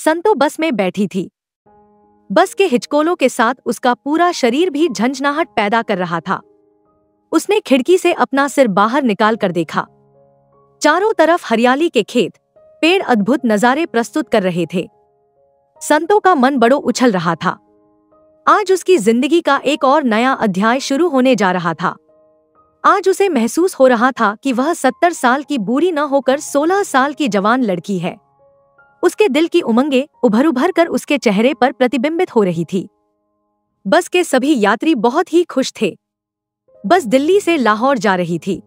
संतो बस में बैठी थी। बस के हिचकोलों के साथ उसका पूरा शरीर भी झंझनाहट पैदा कर रहा था। उसने खिड़की से अपना सिर बाहर निकाल कर देखा। चारों तरफ हरियाली के खेत, पेड़ अद्भुत नजारे प्रस्तुत कर रहे थे। संतो का मन बड़ो उछल रहा था। आज उसकी जिंदगी का एक और नया अध्याय शुरू होने जा रहा था। आज उसे महसूस हो रहा था कि वह 70 साल की बूढ़ी न होकर 16 साल की जवान लड़की है। उसके दिल की उमंगें उभर उभर कर उसके चेहरे पर प्रतिबिंबित हो रही थी। बस के सभी यात्री बहुत ही खुश थे। बस दिल्ली से लाहौर जा रही थी।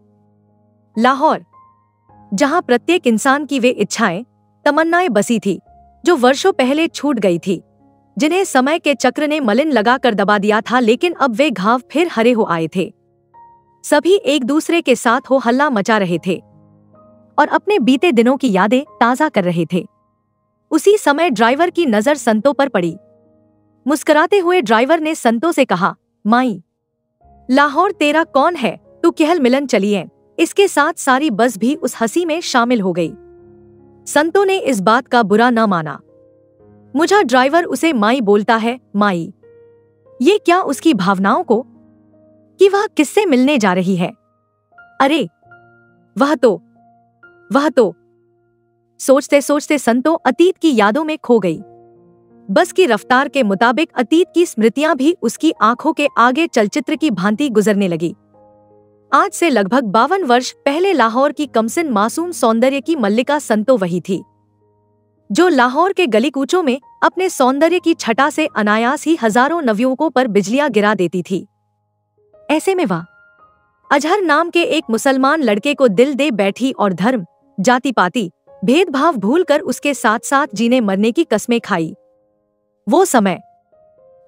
लाहौर, जहां प्रत्येक इंसान की वे इच्छाएं, तमन्नाएं बसी थी जो वर्षों पहले छूट गई थी, जिन्हें समय के चक्र ने मलिन लगाकर दबा दिया था, लेकिन अब वे घाव फिर हरे हो आए थे। सभी एक दूसरे के साथ हो हल्ला मचा रहे थे और अपने बीते दिनों की यादें ताजा कर रहे थे। उसी समय ड्राइवर की नजर संतो पर पड़ी। मुस्कुराते हुए ड्राइवर ने संतो से कहा, माई, लाहौर तेरा कौन है, तू केहल मिलन चलिए। इसके साथ सारी बस भी उस हंसी में शामिल हो गई। संतो ने इस बात का बुरा न माना। मुझा ड्राइवर उसे माई बोलता है, माई। ये क्या उसकी भावनाओं को कि वह किससे मिलने जा रही है? अरे वह तो सोचते सोचते संतो अतीत की यादों में खो गई। बस की रफ्तार के मुताबिक अतीत की स्मृतियां भी उसकी आंखों के आगे चलचित्र की भांति गुजरने लगी। आज से लगभग 52 वर्ष पहले लाहौर की कमसिन मासूम सौंदर्य की मल्लिका संतो वही थी जो लाहौर के गली कूचों में अपने सौंदर्य की छटा से अनायास ही हजारों नवयुवकों पर बिजलियां गिरा देती थी। ऐसे में वह अजहर नाम के एक मुसलमान लड़के को दिल दे बैठी और धर्म, जाति पाति, भेदभाव भूलकर उसके साथ साथ जीने मरने की कस्में खाई। वो समय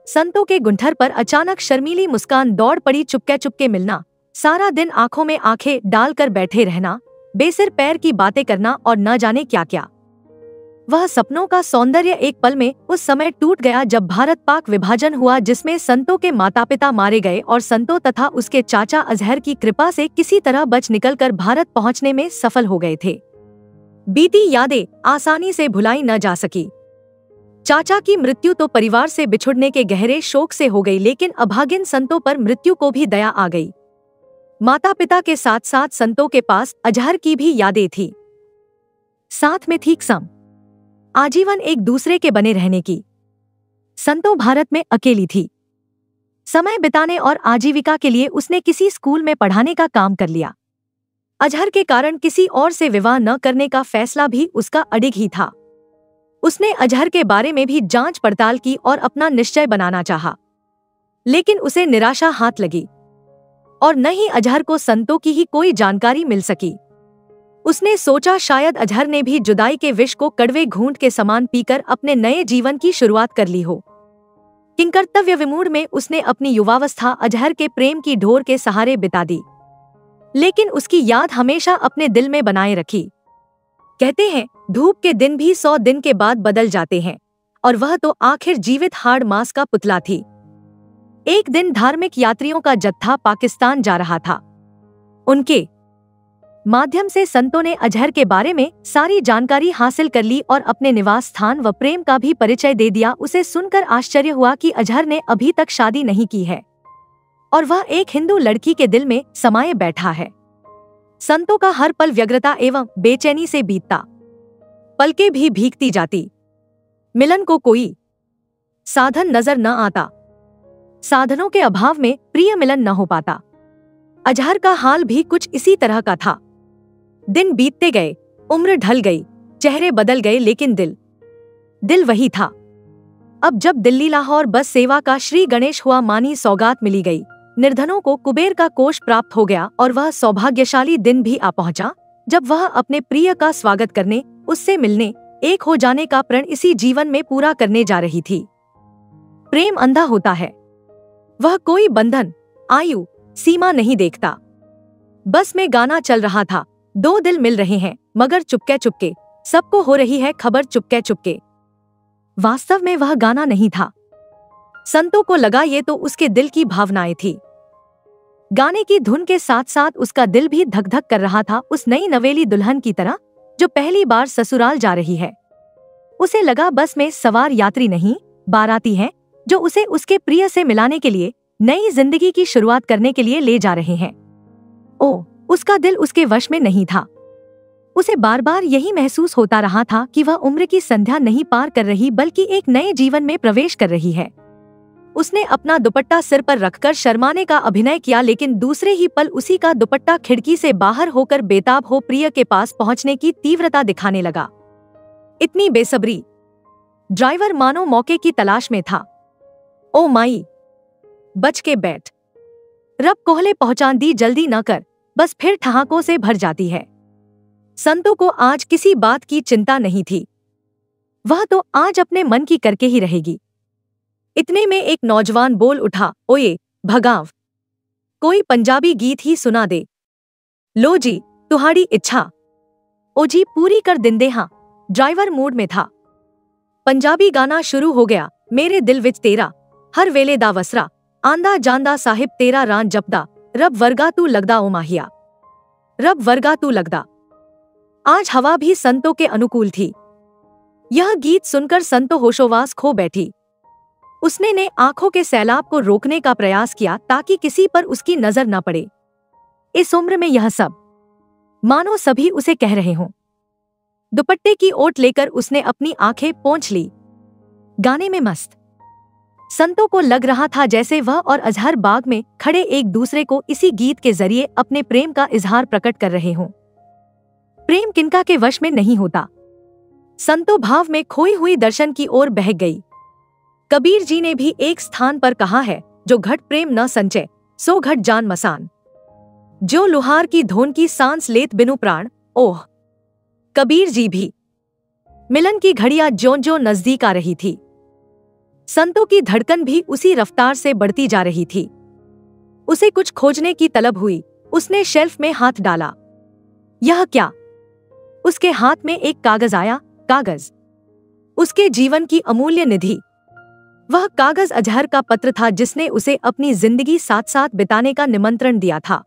संतो के गुंठर पर अचानक शर्मीली मुस्कान दौड़ पड़ी। चुपके चुपके मिलना, सारा दिन आंखों में आंखें डालकर बैठे रहना, बेसिर पैर की बातें करना और न जाने क्या क्या। वह सपनों का सौंदर्य एक पल में उस समय टूट गया जब भारत पाक विभाजन हुआ, जिसमें संतो के माता पिता मारे गए और संतो तथा उसके चाचा अजहर की कृपा से किसी तरह बच निकलकर भारत पहुंचने में सफल हो गए थे। बीती यादें आसानी से भुलाई न जा सकी। चाचा की मृत्यु तो परिवार से बिछुड़ने के गहरे शोक से हो गई, लेकिन अभागिन संतो पर मृत्यु को भी दया आ गई। माता पिता के साथ साथ संतो के पास अजहर की भी यादें थी। साथ में थी कसम आजीवन एक दूसरे के बने रहने की। संतो भारत में अकेली थी। समय बिताने और आजीविका के लिए उसने किसी स्कूल में पढ़ाने का काम कर लिया। अजहर के कारण किसी और से विवाह न करने का फैसला भी उसका अडिग ही था। उसने अजहर के बारे में भी जांच पड़ताल की और अपना निश्चय बनाना चाहा, लेकिन उसे निराशा हाथ लगी और न ही अजहर को संतो की ही कोई जानकारी मिल सकी। उसने सोचा शायद अजहर ने भी जुदाई के विष को कड़वे घूंट के समान पीकर अपने नए जीवन की शुरुआत कर ली हो। किंकर्तव्य विमूढ़ में उसने अपनी युवावस्था अजहर के प्रेम की ढोर के सहारे बिता दी, लेकिन उसकी याद हमेशा अपने दिल में बनाए रखी। कहते हैं धूप के दिन भी 100 दिन के बाद बदल जाते हैं, और वह तो आखिर जीवित हाड़ मांस का पुतला थी। एक दिन धार्मिक यात्रियों का जत्था पाकिस्तान जा रहा था। उनके माध्यम से संतो ने अजहर के बारे में सारी जानकारी हासिल कर ली और अपने निवास स्थान व प्रेम का भी परिचय दे दिया। उसे सुनकर आश्चर्य हुआ कि अजहर ने अभी तक शादी नहीं की है और वह एक हिंदू लड़की के दिल में समाये बैठा है। संतो का हर पल व्यग्रता एवं बेचैनी से बीतता। पलकें भी भीगती जाती। मिलन को कोई साधन नजर न आता। साधनों के अभाव में प्रिय मिलन न हो पाता। अजहर का हाल भी कुछ इसी तरह का था। दिन बीतते गए, उम्र ढल गई, चेहरे बदल गए, लेकिन दिल वही था। अब जब दिल्ली लाहौर बस सेवा का श्री गणेश हुआ मानी सौगात मिली गई, निर्धनों को कुबेर का कोष प्राप्त हो गया और वह सौभाग्यशाली दिन भी आ पहुंचा जब वह अपने प्रिय का स्वागत करने, उससे मिलने, एक हो जाने का प्रण इसी जीवन में पूरा करने जा रही थी। प्रेम अंधा होता है। वह कोई बंधन, आयु, सीमा नहीं देखता। बस में गाना चल रहा था, दो दिल मिल रहे हैं मगर चुपके चुपके, सबको हो रही है खबर चुपके चुपके। वास्तव में वह गाना नहीं था। संतो को लगा ये तो उसके दिल की भावनाएं थी। गाने की धुन के साथ साथ उसका दिल भी धक धक कर रहा था, उस नई नवेली दुल्हन की तरह जो पहली बार ससुराल जा रही है। उसे लगा बस में सवार यात्री नहीं, बाराती हैं, जो उसे उसके प्रिय से मिलाने के लिए, नई जिंदगी की शुरुआत करने के लिए ले जा रहे हैं। ओह, उसका दिल उसके वश में नहीं था। उसे बार बार यही महसूस होता रहा था कि वह उम्र की संध्या नहीं पार कर रही बल्कि एक नए जीवन में प्रवेश कर रही है। उसने अपना दुपट्टा सिर पर रखकर शर्माने का अभिनय किया, लेकिन दूसरे ही पल उसी का दुपट्टा खिड़की से बाहर होकर बेताब हो प्रिय के पास पहुंचने की तीव्रता दिखाने लगा। इतनी बेसब्री! ड्राइवर मानो मौके की तलाश में था। ओ माई, बच के बैठ, रब कोहले पहुंचा दी, जल्दी न कर, बस फिर ठहाकों से भर जाती है। संतों को आज किसी बात की चिंता नहीं थी, वह तो आज अपने मन की करके ही रहेगी। इतने में एक नौजवान बोल उठा, ओए भगाव, कोई पंजाबी गीत ही सुना दे। लो जी, तुम्हारी इच्छा। ओ जी, पूरी कर दिंदे हां। ड्राइवर मूड में था। पंजाबी गाना शुरू हो गया। मेरे दिल विच तेरा हर वेले दा वसरा, आंदा जांदा साहिब तेरा रान जपदा, रब वर्गा तू लगदा ओ माहिया, रब वर्गा तू लगदा। आज हवा भी संतों के अनुकूल थी। यह गीत सुनकर संतो होशोवास खो बैठी। उसने ने आंखों के सैलाब को रोकने का प्रयास किया ताकि किसी पर उसकी नजर न पड़े। इस उम्र में यह सब मानो सभी उसे कह रहे हों। दुपट्टे की ओट लेकर उसने अपनी आंखें पोंछ ली, गाने में मस्त। संतों को लग रहा था जैसे वह और अजहर बाग में खड़े एक दूसरे को इसी गीत के जरिए अपने प्रेम का इजहार प्रकट कर रहे हों। प्रेम किनका के वश में नहीं होता। संतो भाव में खोई हुई दर्शन की ओर बह गई। कबीर जी ने भी एक स्थान पर कहा है, जो घट प्रेम न संचय, सो घट जान मसान, जो लुहार की धोन की सांस लेत बिनु प्राण। ओह, कबीर जी भी। मिलन की घड़ियां ज्यों-ज्यों नजदीक आ रही थी, संतों की धड़कन भी उसी रफ्तार से बढ़ती जा रही थी। उसे कुछ खोजने की तलब हुई। उसने शेल्फ में हाथ डाला। यह क्या? उसके हाथ में एक कागज आया। कागज, उसके जीवन की अमूल्य निधि। वह कागज अजहर का पत्र था जिसने उसे अपनी जिंदगी साथ साथ बिताने का निमंत्रण दिया था।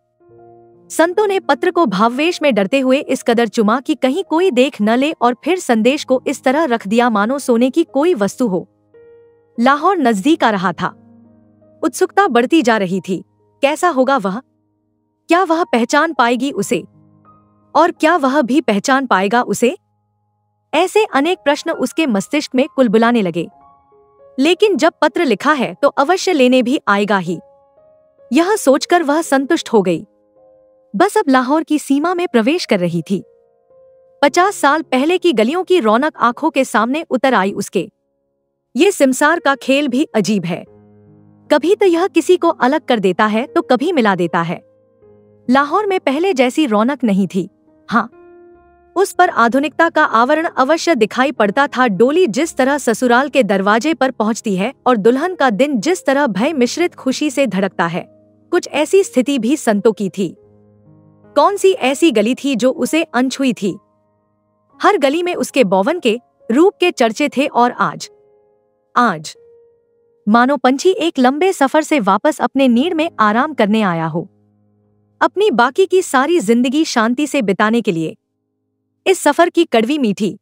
संतों ने पत्र को भाववेश में डरते हुए इस कदर चुमा कि कहीं कोई देख न ले, और फिर संदेश को इस तरह रख दिया मानो सोने की कोई वस्तु हो। लाहौर नजदीक आ रहा था। उत्सुकता बढ़ती जा रही थी। कैसा होगा वह? क्या वह पहचान पाएगी उसे? और क्या वह भी पहचान पाएगा उसे? ऐसे अनेक प्रश्न उसके मस्तिष्क में कुलबुलाने लगे। लेकिन जब पत्र लिखा है तो अवश्य लेने भी आएगा ही, यह सोचकर वह संतुष्ट हो गई। बस अब लाहौर की सीमा में प्रवेश कर रही थी। 50 साल पहले की गलियों की रौनक आंखों के सामने उतर आई उसके। ये सिमसार का खेल भी अजीब है। कभी तो यह किसी को अलग कर देता है तो कभी मिला देता है। लाहौर में पहले जैसी रौनक नहीं थी। हाँ, उस पर आधुनिकता का आवरण अवश्य दिखाई पड़ता था। डोली जिस तरह ससुराल के दरवाजे पर पहुंचती है और दुल्हन का दिन जिस तरह भय मिश्रित खुशी से धड़कता है, कुछ ऐसी स्थिति भी संतों की थी। कौन सी ऐसी गली थी जो उसे अनछुई थी? हर गली में उसके बौवन के रूप के चर्चे थे। और आज मानो पंछी एक लंबे सफर से वापस अपने नीड़ में आराम करने आया हो, अपनी बाकी की सारी जिंदगी शांति से बिताने के लिए। इस सफर की कड़वी मीठी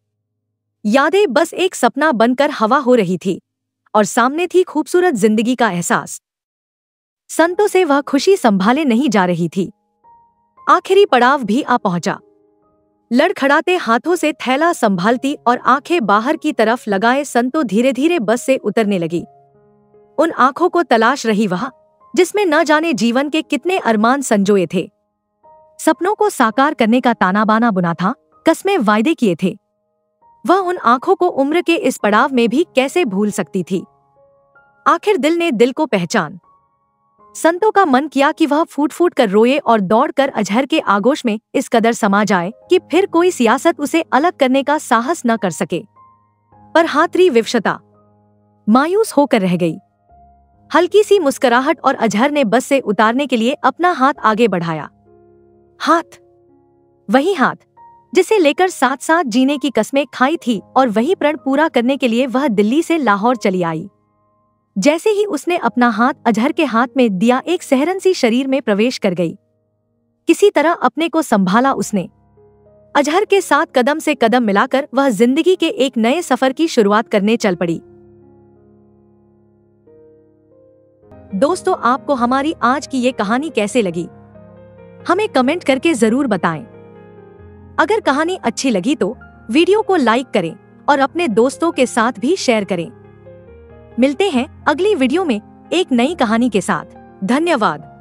यादें बस एक सपना बनकर हवा हो रही थी, और सामने थी खूबसूरत जिंदगी का एहसास। संतों से वह खुशी संभाले नहीं जा रही थी। आखिरी पड़ाव भी आ पहुंचा। लड़खड़ाते हाथों से थैला संभालती और आंखें बाहर की तरफ लगाए संतों धीरे धीरे बस से उतरने लगी। उन आंखों को तलाश रही वह, जिसमें न जाने जीवन के कितने अरमान संजोए थे। सपनों को साकार करने का ताना बाना बुना था, कस्में वायदे किए थे। वह उन आंखों को उम्र के इस पड़ाव में भी कैसे भूल सकती थी? आखिर दिल ने दिल को पहचान। संतों का मन किया कि वह फूट फूट कर रोए और दौड़कर अजहर के आगोश में इस कदर समा जाए कि फिर कोई सियासत उसे अलग करने का साहस न कर सके। पर हाथरी विवशता मायूस होकर रह गई। हल्की सी मुस्कुराहट और अजहर ने बस से उतारने के लिए अपना हाथ आगे बढ़ाया। हाथ, वही हाथ जिसे लेकर साथ साथ जीने की कस्में खाई थी, और वही प्रण पूरा करने के लिए वह दिल्ली से लाहौर चली आई। जैसे ही उसने अपना हाथ अजहर के हाथ में दिया, एक सहरन सी शरीर में प्रवेश कर गई। किसी तरह अपने को संभाला उसने। अजहर के साथ कदम से कदम मिलाकर वह जिंदगी के एक नए सफर की शुरुआत करने चल पड़ी। दोस्तों, आपको हमारी आज की ये कहानी कैसे लगी, हमें कमेंट करके जरूर बताएं। अगर कहानी अच्छी लगी तो वीडियो को लाइक करें और अपने दोस्तों के साथ भी शेयर करें। मिलते हैं अगली वीडियो में एक नई कहानी के साथ। धन्यवाद।